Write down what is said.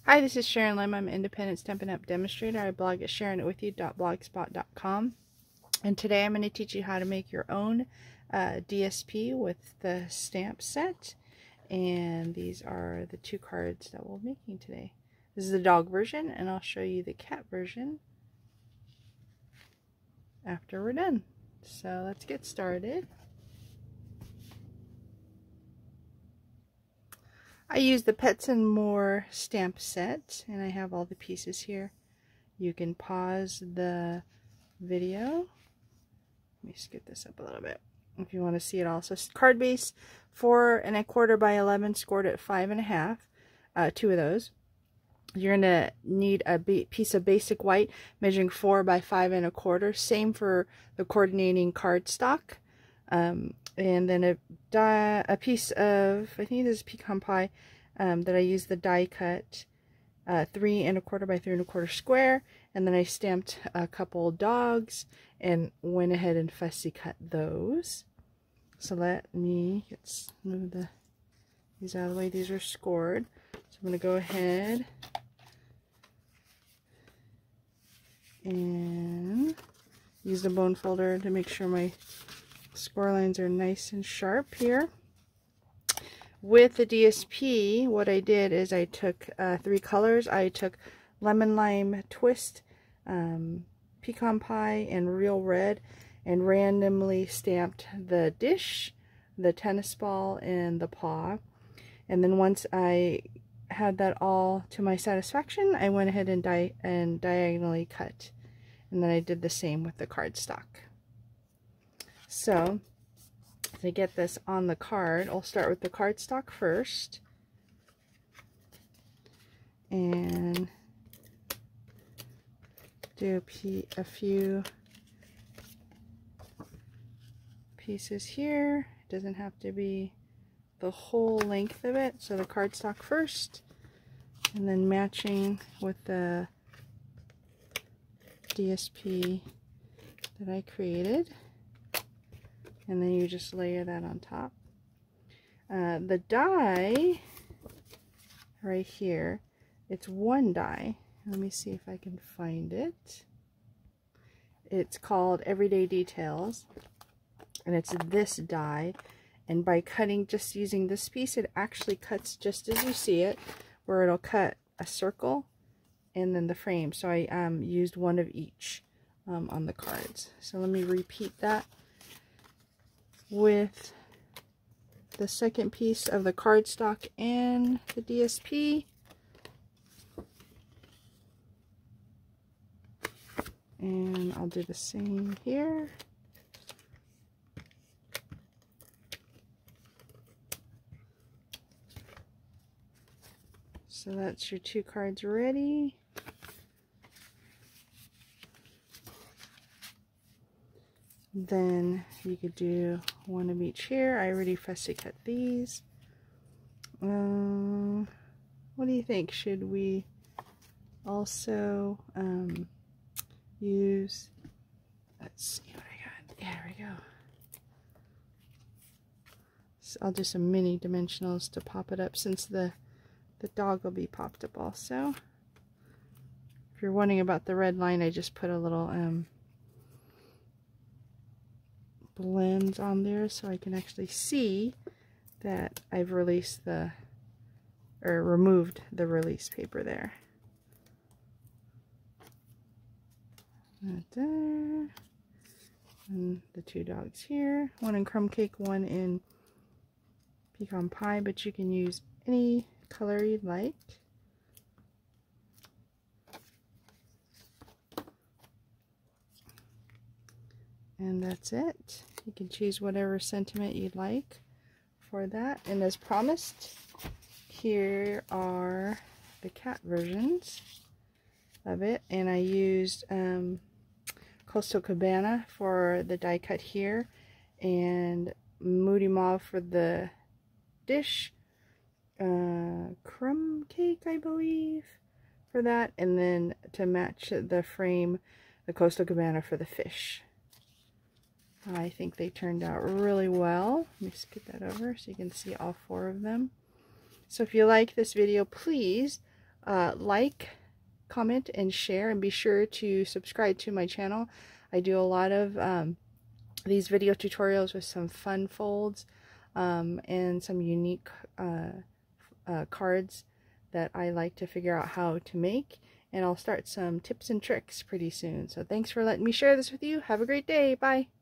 Hi, this is Sharon Lim. I'm an independent Stampin' Up! Demonstrator. I blog at sharonitwithyou.blogspot.com. And today I'm going to teach you how to make your own DSP with the stamp set. And these are the two cards that we're making today. This is the dog version, and I'll show you the cat version after we're done. So let's get started. I use the Pets and More stamp set, and I have all the pieces here. You can pause the video. Let me scoot this up a little bit if you want to see it all. So card base 4 1/4 by 11, scored at 5 1/2. Two of those. You're gonna need a piece of basic white measuring 4 by 5 1/4. Same for the coordinating cardstock. And then a piece of, I think this is pecan pie, that I used the die cut 3 1/4 by 3 1/4 square, and then I stamped a couple dogs and went ahead and fussy cut those. So let me move these out of the way. These are scored, so I'm going to go ahead and use the bone folder to make sure my score lines are nice and sharp here. With the DSP, what I did is I took 3 colors. I took lemon lime twist, pecan pie, and real red, and randomly stamped the dish, the tennis ball, and the paw. And then once I had that all to my satisfaction, I went ahead and diagonally cut. And then I did the same with the cardstock. So, to get this on the card, I'll start with the cardstock first. And do a few pieces here. It doesn't have to be the whole length of it. So the cardstock first, and then matching with the DSP that I created. And then you just layer that on top. The die right here, it's one die. Let me see if I can find it. It's called Everyday Details, and it's this die. And by cutting, just using this piece, it actually cuts just as you see it, where it'll cut a circle and then the frame. So I used one of each on the cards. So let me repeat that with the second piece of the cardstock and the DSP. And I'll do the same here. So that's your 2 cards ready. Then you could do one of each here. I already fussy cut these. What do you think? Should we also use, let's see what I got. Yeah, there we go. So I'll do some mini dimensionals to pop it up, since the dog will be popped up also. If you're wondering about the red line, I just put a little blends on there so I can actually see that I've released removed the release paper there. Right there. And the 2 dogs here. One in crumb cake, one in pecan pie, but you can use any color you'd like. And that's it. You can choose whatever sentiment you'd like for that. And as promised, here are the cat versions of it. And I used Coastal Cabana for the die cut here, and Moody Mauve for the dish, crumb cake, I believe, for that. And then to match the frame, the Coastal Cabana for the fish. I think they turned out really well. Let me scoot that over so you can see all 4 of them. So if you like this video, please like, comment, and share, and be sure to subscribe to my channel. I do a lot of these video tutorials with some fun folds and some unique cards that I like to figure out how to make, and I'll start some tips and tricks pretty soon. So thanks for letting me share this with you. Have a great day. Bye.